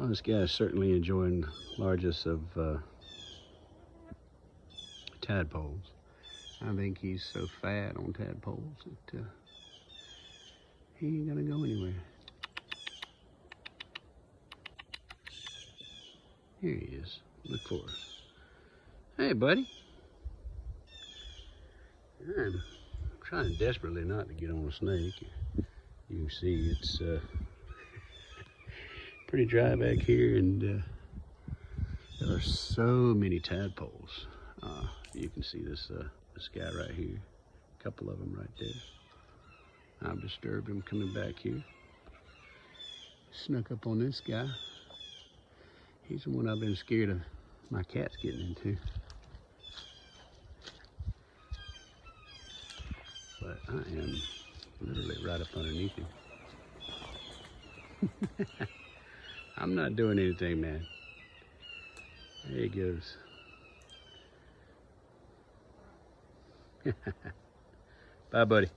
Oh, this guy's certainly enjoying the largest of tadpoles. I think he's so fat on tadpoles that he ain't gonna go anywhere. Here he is. Look for us. Hey, buddy. I'm trying desperately not to get on a snake. You can see it's pretty dry back here, and there are so many tadpoles. You can see this guy right here. A couple of them right there. I've disturbed him coming back here. Snuck up on this guy. He's the one I've been scared of my cats getting into. But I am literally right up underneath him. I'm not doing anything, man. There he goes. Bye, buddy.